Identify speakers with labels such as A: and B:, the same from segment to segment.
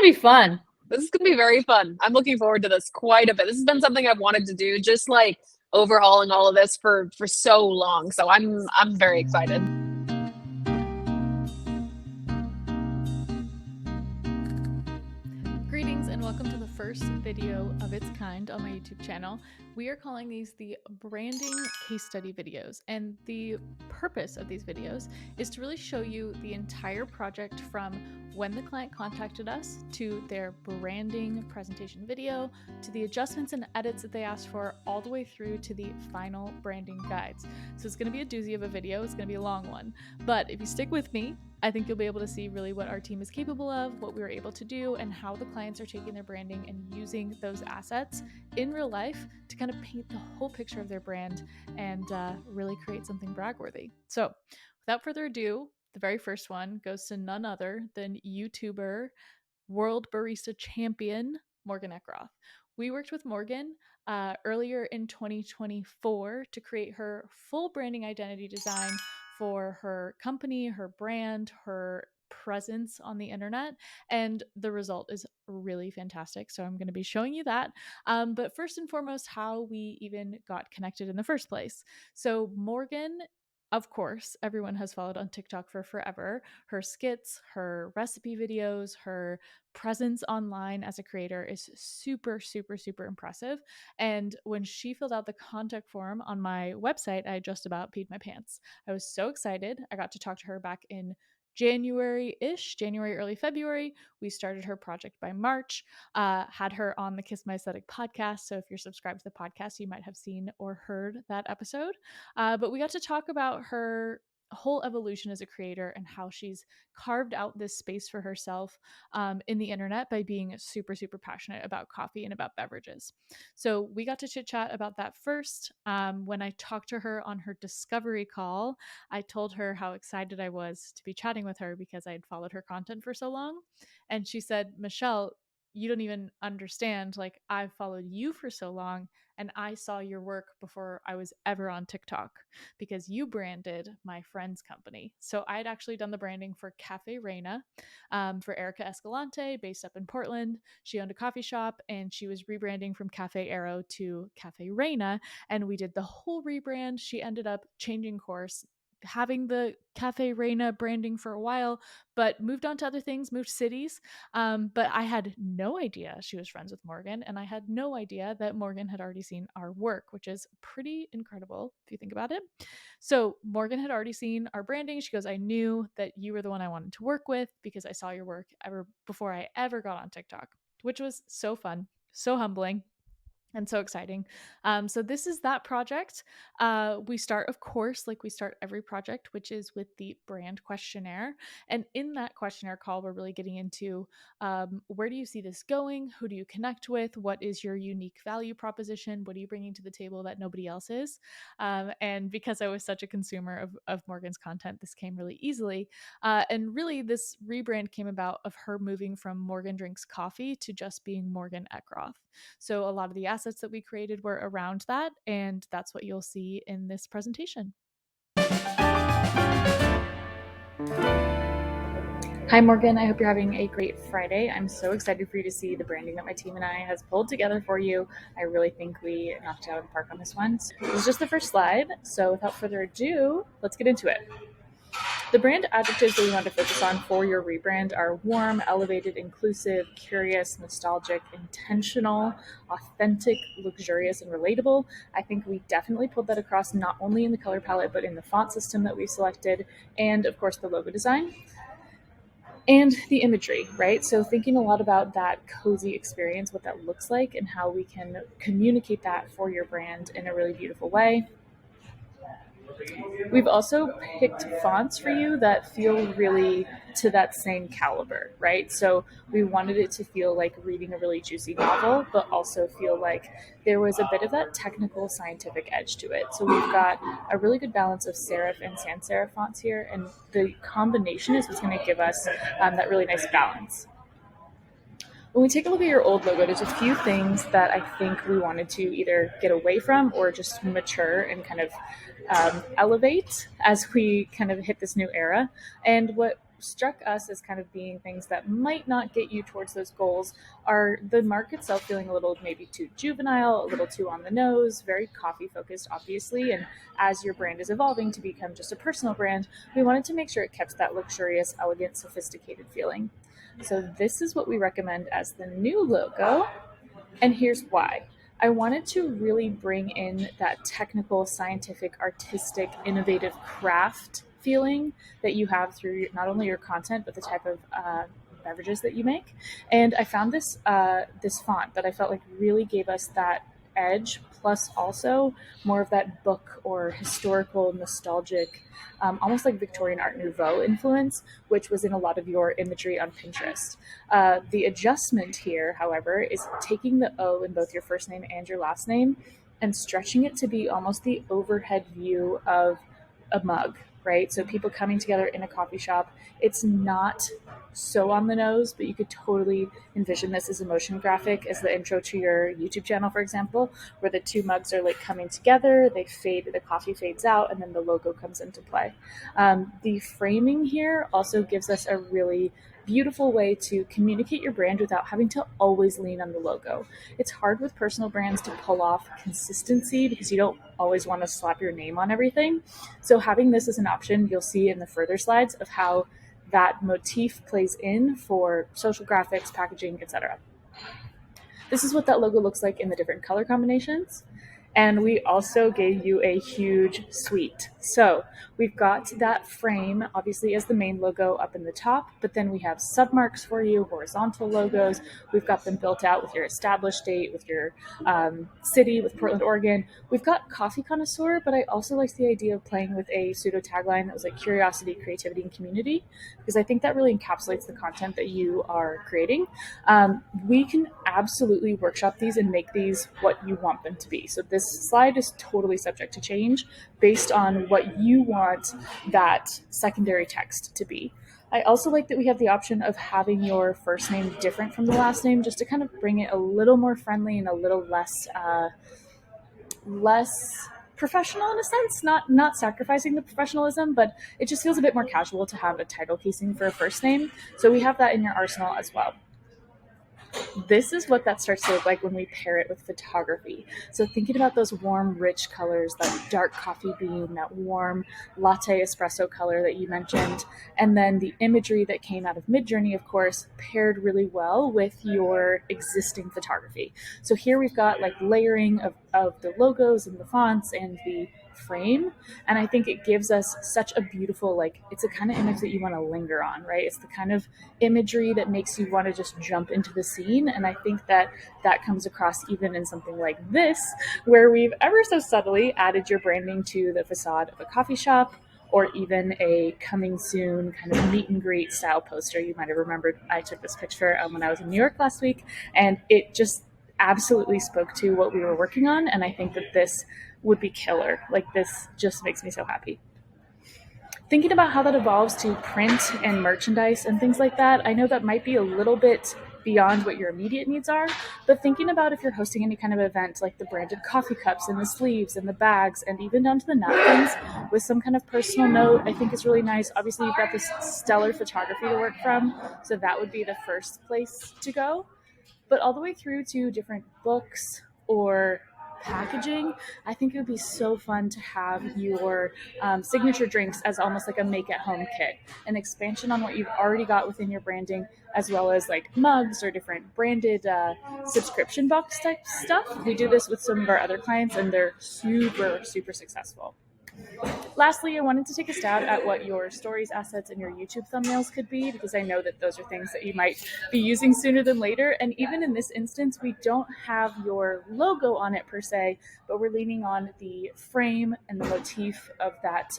A: to be fun.
B: This is going to be very fun. I'm looking forward to this quite a bit. This has been something I've wanted to do, just like overhauling all of this for so long. So I'm very excited.
C: Greetings and welcome to the first video of its kind on my YouTube channel. We are calling these the branding case study videos, and the purpose of these videos is to really show you the entire project from when the client contacted us to their branding presentation video, to the adjustments and edits that they asked for, all the way through to the final branding guides. So it's going to be a doozy of a video. It's going to be a long one, but if you stick with me, I think you'll be able to see really what our team is capable of, what we were able to do, and how the clients are taking their branding and using those assets in real life to kind of paint the whole picture of their brand and really create something brag-worthy. So without further ado, the very first one goes to none other than YouTuber, world barista champion, Morgan Eckroth. We worked with Morgan earlier in 2024 to create her full branding identity design for her company, her brand, her presence on the internet, and the result is really fantastic. So I'm going to be showing you that. But first and foremost, how we even got connected in the first place. So Morgan, of course, everyone has followed on TikTok for forever. Her skits, her recipe videos, her presence online as a creator is super, super, super impressive. And when she filled out the contact form on my website, I just about peed my pants. I was so excited. I got to talk to her back in January-ish, January, early February. We started her project by March, had her on the Kiss My Aesthetic podcast. So if you're subscribed to the podcast, you might have seen or heard that episode. But we got to talk about her whole evolution as a creator and how she's carved out this space for herself in the internet by being super, super passionate about coffee and about beverages. So we got to chit chat about that first. When I talked to her on her discovery call, I told her how excited I was to be chatting with her because I had followed her content for so long. And she said, Michelle, you don't even understand. Like, I've followed you for so long, and I saw your work before I was ever on TikTok because you branded my friend's company. So I'd actually done the branding for Cafe Reina for Erica Escalante, based up in Portland. She owned a coffee shop, and she was rebranding from Cafe Arrow to Cafe Reina, and we did the whole rebrand. She ended up changing course, having the Cafe Reina branding for a while, but moved on to other things, moved cities. But I had no idea she was friends with Morgan, and I had no idea that Morgan had already seen our work, which is pretty incredible if you think about it. So Morgan had already seen our branding. She goes, I knew that you were the one I wanted to work with because I saw your work ever before I ever got on TikTok, which was so fun, so humbling, and so exciting. So this is that project. We start, of course, like we start every project, which is with the brand questionnaire. And in that questionnaire call, we're really getting into where do you see this going? Who do you connect with? What is your unique value proposition? What are you bringing to the table that nobody else is? And because I was such a consumer of Morgan's content, this came really easily. And really, this rebrand came about of her moving from Morgan Drinks Coffee to just being Morgan Eckroth. So a lot of the assets that we created were around that, and that's what you'll see in this presentation. Hi, Morgan. I hope you're having a great Friday. I'm so excited for you to see the branding that my team and I has pulled together for you. I really think we knocked it out of the park on this one. So this is just the first slide. So without further ado, let's get into it. The brand adjectives that we want to focus on for your rebrand are warm, elevated, inclusive, curious, nostalgic, intentional, authentic, luxurious, and relatable. I think we definitely pulled that across not only in the color palette, but in the font system that we selected, and of course the logo design. And the imagery, right? So thinking a lot about that cozy experience, what that looks like, and how we can communicate that for your brand in a really beautiful way. We've also picked fonts for you that feel really to that same caliber, right? So we wanted it to feel like reading a really juicy novel, but also feel like there was a bit of that technical scientific edge to it. So we've got a really good balance of serif and sans serif fonts here, and the combination is what's going to give us that really nice balance. When we take a look at your old logo, there's a few things that I think we wanted to either get away from or just mature and kind of elevate as we kind of hit this new era. And what struck us as kind of being things that might not get you towards those goals are the mark itself feeling a little maybe too juvenile, a little too on the nose, very coffee focused, obviously. And as your brand is evolving to become just a personal brand, we wanted to make sure it kept that luxurious, elegant, sophisticated feeling. So this is what we recommend as the new logo. And here's why. I wanted to really bring in that technical, scientific, artistic, innovative craft feeling that you have through not only your content, but the type of beverages that you make. And I found this font that I felt like really gave us that edge, plus also more of that book or historical, nostalgic, almost like Victorian Art Nouveau influence, which was in a lot of your imagery on Pinterest. The adjustment here, however, is taking the O in both your first name and your last name and stretching it to be almost the overhead view of a mug, right? So people coming together in a coffee shop, it's not so on the nose, but you could totally envision this as a motion graphic, as the intro to your YouTube channel, for example, where the two mugs are like coming together, they fade, the coffee fades out, and then the logo comes into play. The framing here also gives us a really beautiful way to communicate your brand without having to always lean on the logo. It's hard with personal brands to pull off consistency because you don't always want to slap your name on everything. So having this as an option, you'll see in the further slides of how that motif plays in for social graphics, packaging, etc. This is what that logo looks like in the different color combinations. And we also gave you a huge suite. So we've got that frame, obviously, as the main logo up in the top, but then we have submarks for you, horizontal logos. We've got them built out with your established date, with your city, with Portland, Oregon. We've got coffee connoisseur, but I also liked the idea of playing with a pseudo tagline that was like curiosity, creativity, and community, because I think that really encapsulates the content that you are creating. We can absolutely workshop these and make these what you want them to be. So this slide is totally subject to change based on what you want that secondary text to be. I also like that we have the option of having your first name different from the last name, just to kind of bring it a little more friendly and a little less professional in a sense, not sacrificing the professionalism, but it just feels a bit more casual to have a title casing for a first name. So we have that in your arsenal as well. This is what that starts to look like when we pair it with photography. So thinking about those warm, rich colors, that dark coffee bean, that warm latte espresso color that you mentioned, and then the imagery that came out of Midjourney, of course, paired really well with your existing photography. So here we've got like layering of the logos and the fonts and the frame, and I think it gives us such a beautiful, like, it's a kind of image that you want to linger on, right? It's the kind of imagery that makes you want to just jump into the scene, and I think that comes across even in something like this, where we've ever so subtly added your branding to the facade of a coffee shop, or even a coming soon kind of meet and greet style poster. You might have remembered I took this picture when I was in New York last week, and it just absolutely spoke to what we were working on, and I think that this would be killer. Like, this just makes me so happy. Thinking about how that evolves to print and merchandise and things like that, I know that might be a little bit beyond what your immediate needs are, but thinking about if you're hosting any kind of event, like the branded coffee cups and the sleeves and the bags and even down to the napkins with some kind of personal note, I think is really nice. Obviously, you've got this stellar photography to work from, so that would be the first place to go. But all the way through to different books or packaging, I think it would be so fun to have your signature drinks as almost like a make-at-home kit, an expansion on what you've already got within your branding, as well as like mugs or different branded subscription box type stuff. We do this with some of our other clients, and they're super, super successful. Lastly, I wanted to take a stab at what your stories assets and your YouTube thumbnails could be, because I know that those are things that you might be using sooner than later. And even in this instance, we don't have your logo on it per se, but we're leaning on the frame and the motif of that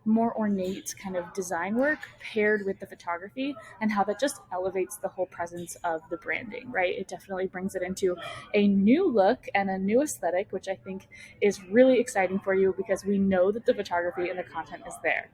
C: more ornate kind of design work paired with the photography, and how that just elevates the whole presence of the branding, right? It definitely brings it into a new look and a new aesthetic, which I think is really exciting for you, because we know that the photography and the content is there.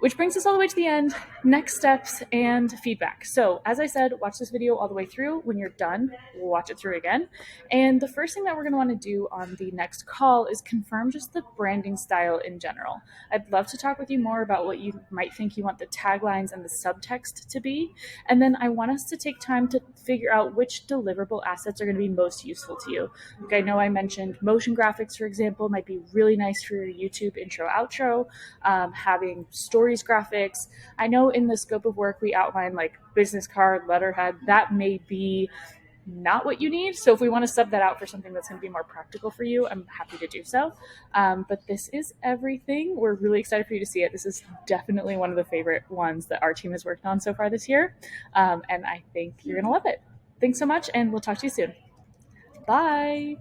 C: Which brings us all the way to the end, next steps and feedback. So as I said, watch this video all the way through. When you're done, we'll watch it through again. And the first thing that we're gonna wanna do on the next call is confirm just the branding style in general. I'd love to talk with you more about what you might think you want the taglines and the subtext to be. And then I want us to take time to figure out which deliverable assets are gonna be most useful to you. Like I know I mentioned motion graphics, for example, might be really nice for your YouTube intro, outro, having stories graphics. I know in the scope of work we outline like business card, letterhead. That may be not what you need. So if we want to sub that out for something that's going to be more practical for you, I'm happy to do so. But this is everything. We're really excited for you to see it. This is definitely one of the favorite ones that our team has worked on so far this year. And I think you're going to love it. Thanks so much, and we'll talk to you soon. Bye.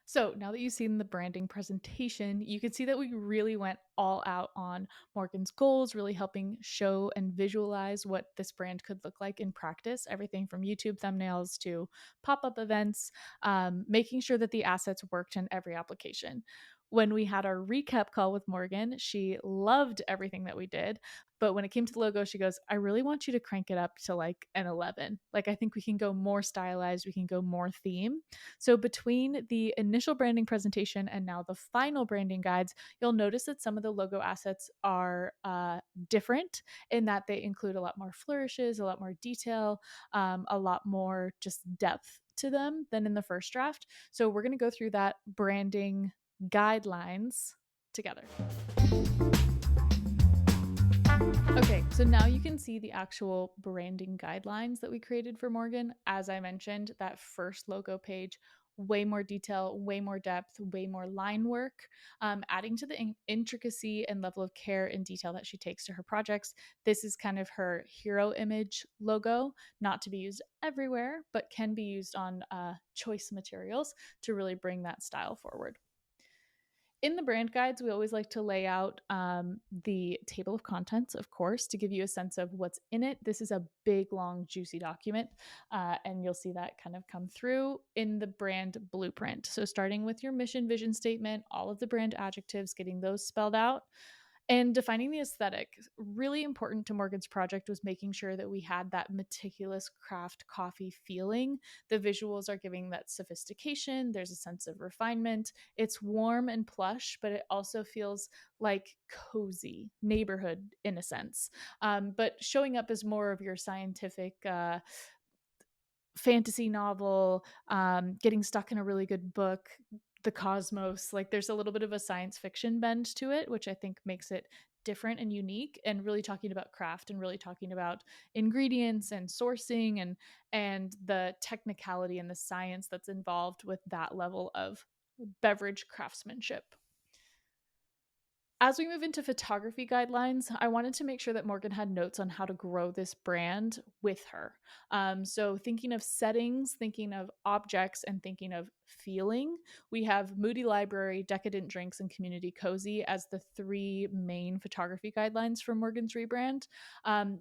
C: So now that you've seen the branding presentation, you can see that we really went all out on Morgan's goals, really helping show and visualize what this brand could look like in practice. Everything from YouTube thumbnails to pop-up events, making sure that the assets worked in every application. When we had our recap call with Morgan, she loved everything that we did. But when it came to the logo, she goes, I really want you to crank it up to like an 11. Like, I think we can go more stylized, we can go more theme. So between the initial branding presentation and now the final branding guides, you'll notice that some of the logo assets are different in that they include a lot more flourishes, a lot more detail, a lot more just depth to them than in the first draft. So we're going to go through that branding guidelines together. Okay, so now you can see the actual branding guidelines that we created for Morgan. As I mentioned, that first logo page, way more detail, way more depth, way more line work, adding to the intricacy and level of care and detail that she takes to her projects. This is kind of her hero image logo, not to be used everywhere, but can be used on choice materials to really bring that style forward. In the brand guides, we always like to lay out the table of contents, of course, to give you a sense of what's in it. This is a big, long, juicy document, and you'll see that kind of come through in the brand blueprint. So starting with your mission, vision statement, all of the brand adjectives, getting those spelled out. And defining the aesthetic, really important to Morgan's project was making sure that we had that meticulous craft coffee feeling. The visuals are giving that sophistication. There's a sense of refinement. It's warm and plush, but it also feels like cozy neighborhood in a sense. But showing up as more of your scientific fantasy novel, getting stuck in a really good book, the cosmos. Like there's a little bit of a science fiction bend to it, which I think makes it different and unique, and really talking about craft and really talking about ingredients and sourcing and the technicality and the science that's involved with that level of beverage craftsmanship. As we move into photography guidelines, I wanted to make sure that Morgan had notes on how to grow this brand with her. So, thinking of settings, thinking of objects, and thinking of feeling, we have Moody Library, Decadent Drinks, and Community Cozy as the three main photography guidelines for Morgan's rebrand.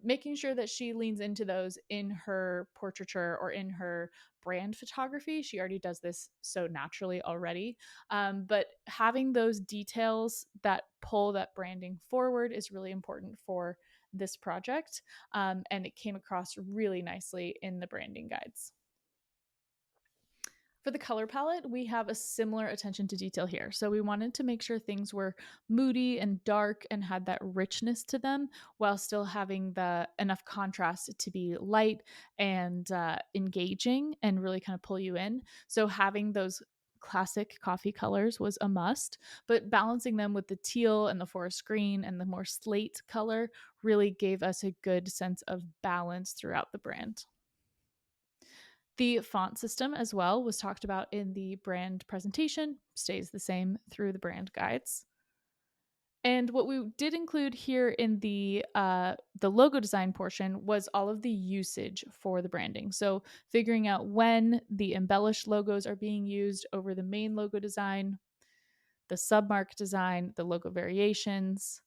C: Making sure that she leans into those in her portraiture or in her brand photography. She already does this so naturally already. But having those details that pull that branding forward is really important for this project. And it came across really nicely in the branding guides. For the color palette, we have a similar attention to detail here. So we wanted to make sure things were moody and dark and had that richness to them while still having the enough contrast to be light and engaging and really kind of pull you in. So having those classic coffee colors was a must, but balancing them with the teal and the forest green and the more slate color really gave us a good sense of balance throughout the brand. The font system as well was talked about in the brand presentation, stays the same through the brand guides. And what we did include here in the logo design portion was all of the usage for the branding. So figuring out when the embellished logos are being used over the main logo design, the submark design, the logo variations,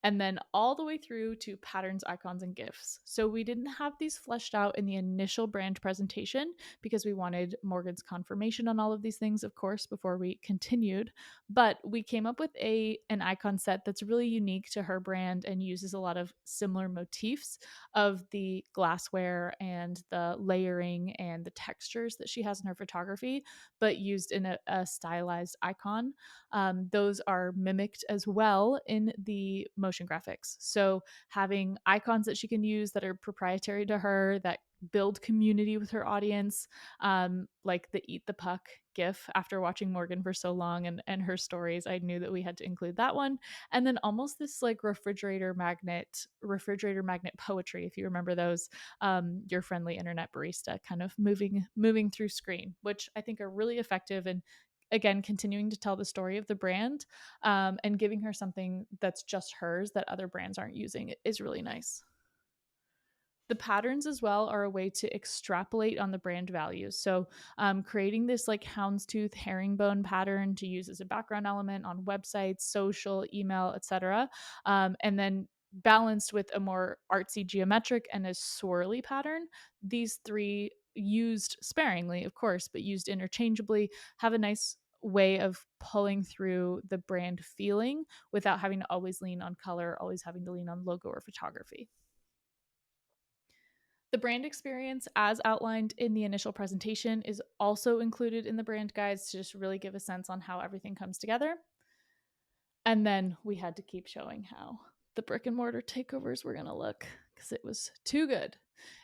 C: and then all the way through to patterns, icons, and GIFs. So we didn't have these fleshed out in the initial brand presentation because we wanted Morgan's confirmation on all of these things, of course, before we continued. But we came up with an icon set that's really unique to her brand and uses a lot of similar motifs of the glassware and the layering and the textures that she has in her photography, but used in a stylized icon. Those are mimicked as well in the motion graphics. So having icons that she can use that are proprietary to her, that build community with her audience, like the Eat the Puck GIF. After watching Morgan for so long and her stories, I knew that we had to include that one. And then almost this like refrigerator magnet poetry, if you remember those, your friendly internet barista kind of moving through screen, which I think are really effective and again continuing to tell the story of the brand, and giving her something that's just hers that other brands aren't using is really nice. The patterns as well are a way to extrapolate on the brand values. So, creating this like houndstooth herringbone pattern to use as a background element on websites, social, email, etc., and then balanced with a more artsy geometric and a swirly pattern. These three, used sparingly, of course, but used interchangeably, have a nice way of pulling through the brand feeling without having to always lean on color, always having to lean on logo or photography. The brand experience, as outlined in the initial presentation, is also included in the brand guides to just really give a sense on how everything comes together. And then we had to keep showing how the brick and mortar takeovers were going to look because it was too good.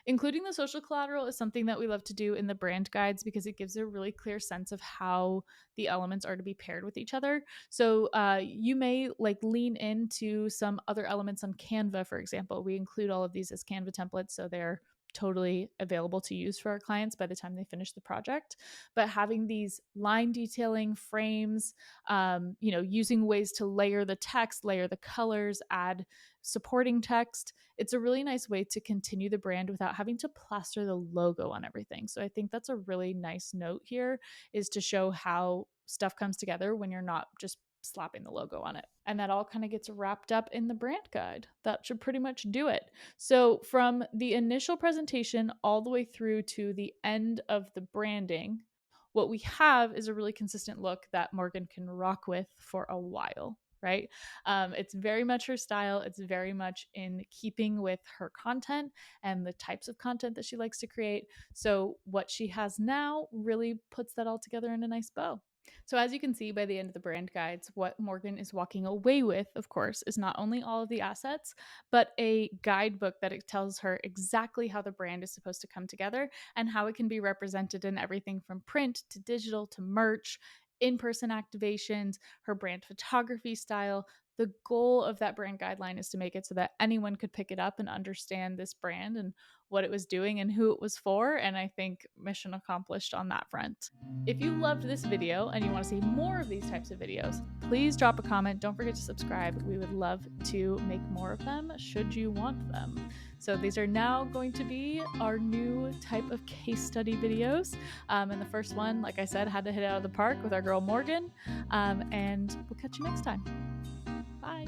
C: Including the social collateral is something that we love to do in the brand guides because it gives a really clear sense of how the elements are to be paired with each other. So you may like lean into some other elements on Canva, for example. We include all of these as Canva templates, so they're totally available to use for our clients by the time they finish the project. But having these line detailing frames, using ways to layer the text, layer the colors, add supporting text, it's a really nice way to continue the brand without having to plaster the logo on everything. So I think that's a really nice note here, is to show how stuff comes together when you're not just slapping the logo on it. And that all kind of gets wrapped up in the brand guide. That should pretty much do it. So from the initial presentation all the way through to the end of the branding, what we have is a really consistent look that Morgan can rock with for a while, right? It's very much her style. It's very much in keeping with her content and the types of content that she likes to create. So what she has now really puts that all together in a nice bow. So as you can see by the end of the brand guides, what Morgan is walking away with, of course, is not only all of the assets, but a guidebook that it tells her exactly how the brand is supposed to come together and how it can be represented in everything from print to digital to merch, in-person activations, her brand photography style. The goal of that brand guideline is to make it so that anyone could pick it up and understand this brand and what it was doing and who it was for. And I think mission accomplished on that front. If you loved this video and you want to see more of these types of videos, please drop a comment. Don't forget to subscribe. We would love to make more of them should you want them. So these are now going to be our new type of case study videos. And the first one, like I said, had to hit it out of the park with our girl Morgan. And we'll catch you next time. Bye.